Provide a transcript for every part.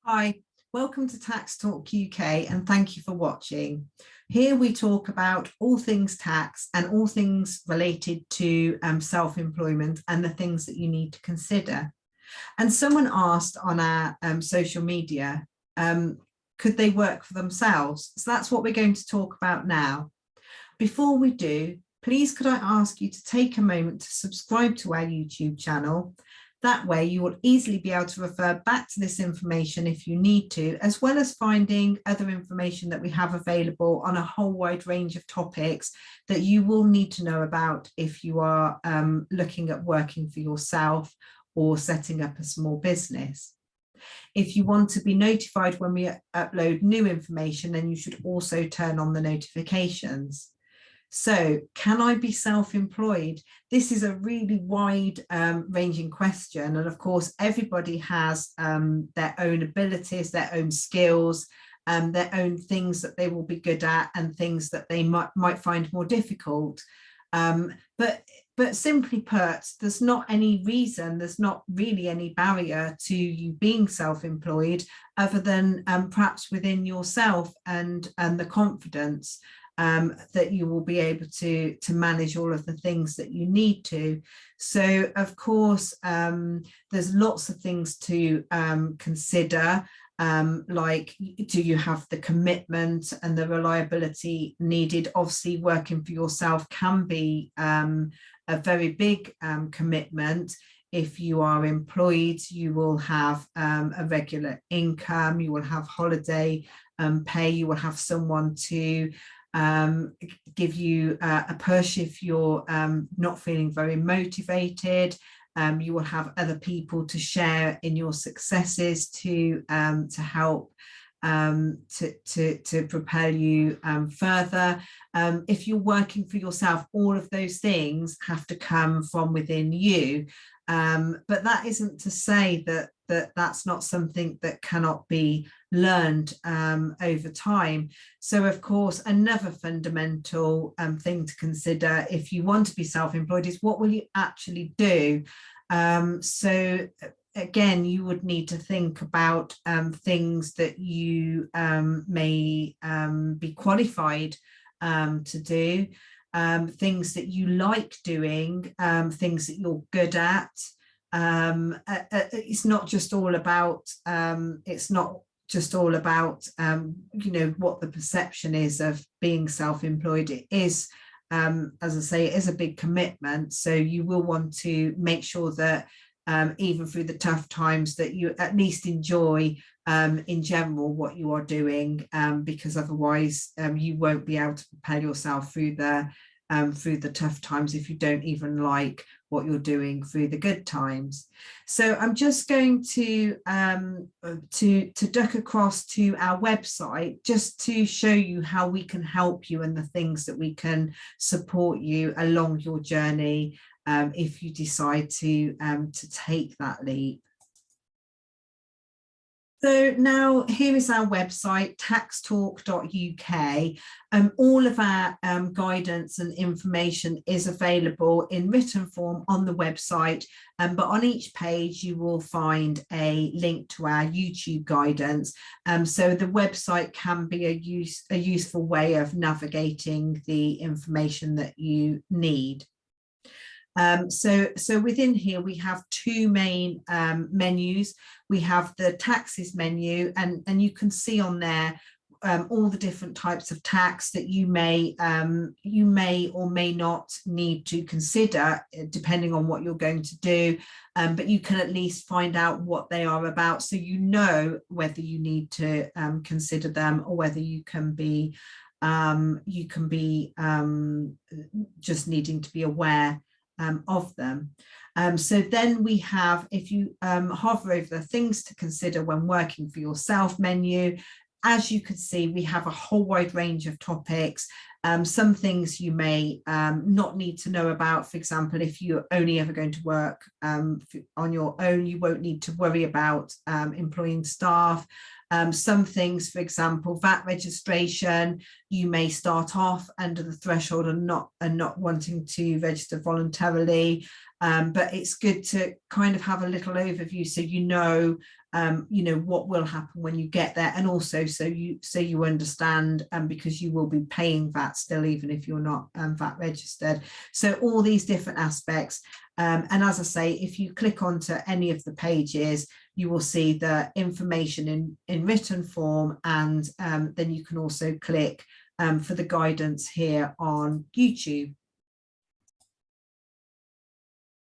Hi, welcome to Tax Talk UK and thank you for watching. Here we talk about all things tax and all things related to self-employment and the things that you need to consider. And someone asked on our social media, could they work for themselves? So that's what we're going to talk about now. Before we do, please could I ask you to take a moment to subscribe to our YouTube channel. That way you will easily be able to refer back to this information if you need to, as well as finding other information that we have available on a whole wide range of topics that you will need to know about if you are looking at working for yourself or setting up a small business. If you want to be notified when we upload new information, then you should also turn on the notifications. So can I be self-employed? This is a really wide ranging question. And of course, everybody has their own abilities, their own skills, their own things that they will be good at and things that they might find more difficult. But simply put, there's not any reason, there's not really any barrier to you being self-employed other than perhaps within yourself and the confidence that you will be able to manage all of the things that you need to. So of course, there's lots of things to consider, like do you have the commitment and the reliability needed? Obviously, working for yourself can be a very big commitment. If you are employed, you will have a regular income, you will have holiday pay, you will have someone to give you a push if you're not feeling very motivated. You will have other people to share in your successes to help to propel you further. If you're working for yourself, all of those things have to come from within you. But that isn't to say that that's not something that cannot be learned over time. So of course, another fundamental thing to consider if you want to be self-employed is what will you actually do? So again, you would need to think about things that you may be qualified to do, things that you like doing, things that you're good at. It's not just all about you know, what the perception is of being self-employed. It is, as I say, it is a big commitment. So you will want to make sure that even through the tough times that you at least enjoy in general what you are doing, because otherwise you won't be able to propel yourself through the tough times if you don't even like what you're doing through the good times. So I'm just going to duck across to our website just to show you how we can help you and the things that we can support you along your journey if you decide to take that leap. So now here is our website, taxtalk.uk. All of our guidance and information is available in written form on the website, but on each page you will find a link to our YouTube guidance. So the website can be a useful way of navigating the information that you need. So within here we have two main menus. We have the taxes menu, and you can see on there all the different types of tax that you may or may not need to consider depending on what you're going to do, but you can at least find out what they are about, so you know whether you need to consider them or whether you can be just needing to be aware of them. So then we have, if you hover over the things to consider when working for yourself menu, as you can see, we have a whole wide range of topics. Some things you may not need to know about. For example, if you're only ever going to work on your own, you won't need to worry about employing staff. Some things, for example, VAT registration, you may start off under the threshold and not wanting to register voluntarily. but it's good to kind of have a little overview so you know what will happen when you get there, and also so you understand, because you will be paying VAT still even if you're not VAT registered. So all these different aspects, and as I say, if you click onto any of the pages, you will see the information in written form, and then you can also click for the guidance here on YouTube.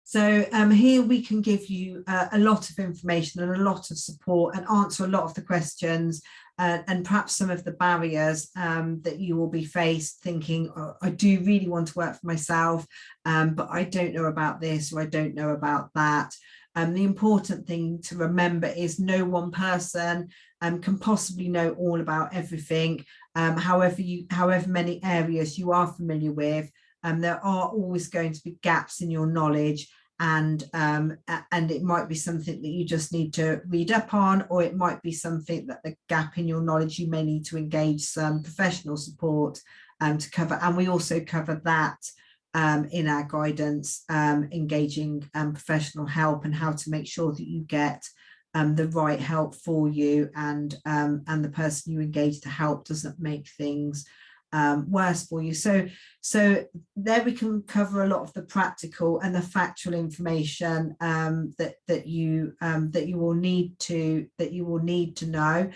So here we can give you a lot of information and a lot of support, and answer a lot of the questions, and perhaps some of the barriers that you will be faced, thinking, oh, I do really want to work for myself, but I don't know about this, or I don't know about that. The important thing to remember is no one person can possibly know all about everything. However many areas you are familiar with, there are always going to be gaps in your knowledge, and it might be something that you just need to read up on, or it might be something that the gap in your knowledge you may need to engage some professional support to cover. And we also cover that in our guidance, engaging professional help, and how to make sure that you get the right help for you, and the person you engage to help doesn't make things worse for you. So there we can cover a lot of the practical and the factual information that you will need to know.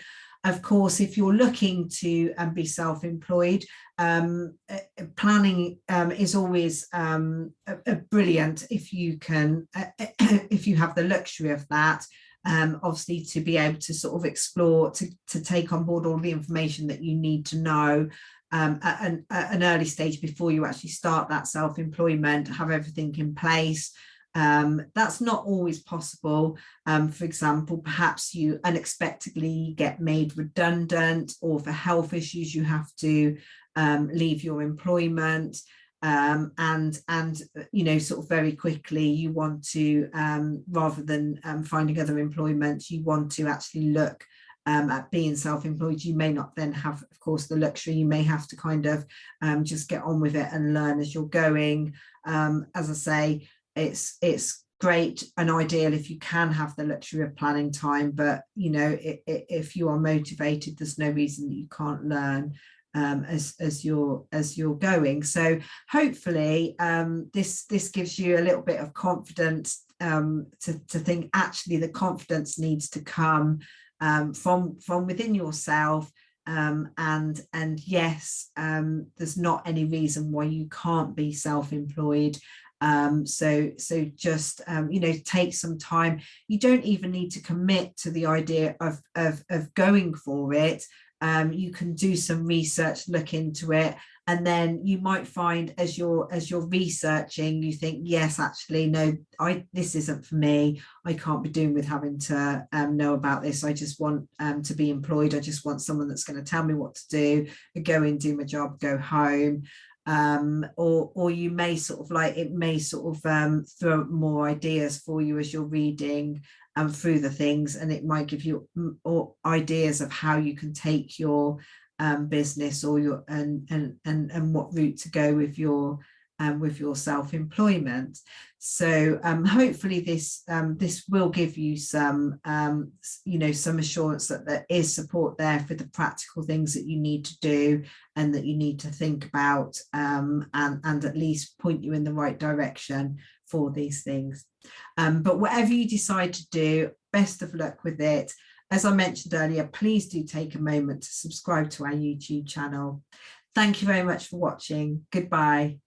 Of course, if you're looking to be self-employed, planning is always brilliant if you can if you have the luxury of that. Obviously, to be able to sort of explore, to take on board all the information that you need to know at an early stage before you actually start that self-employment, have everything in place. That's not always possible. For example, perhaps you unexpectedly get made redundant, or for health issues you have to leave your employment, and sort of very quickly you want to, rather than finding other employment, you want to actually look at being self-employed. You may not then have, of course, the luxury. You may have to kind of just get on with it and learn as you're going. As I say, it's great and ideal if you can have the luxury of planning time, but if you are motivated, there's no reason that you can't learn as you're going. So hopefully this gives you a little bit of confidence to think actually the confidence needs to come from within yourself, and yes, there's not any reason why you can't be self-employed. So just take some time. You don't even need to commit to the idea of going for it. You can do some research, look into it, and then you might find as you're researching, you think, yes, actually, no, this isn't for me. I can't be doing with having to know about this. I just want to be employed. I just want someone that's going to tell me what to do, go in, do my job, go home. Or you may sort of it may sort of throw more ideas for you as you're reading through the things, and it might give you ideas of how you can take your business, or your and what route to go with your self-employment. So hopefully this will give you some some assurance that there is support there for the practical things that you need to do and that you need to think about, and at least point you in the right direction for these things. But whatever you decide to do, best of luck with it. As I mentioned earlier, please do take a moment to subscribe to our YouTube channel. Thank you very much for watching. Goodbye.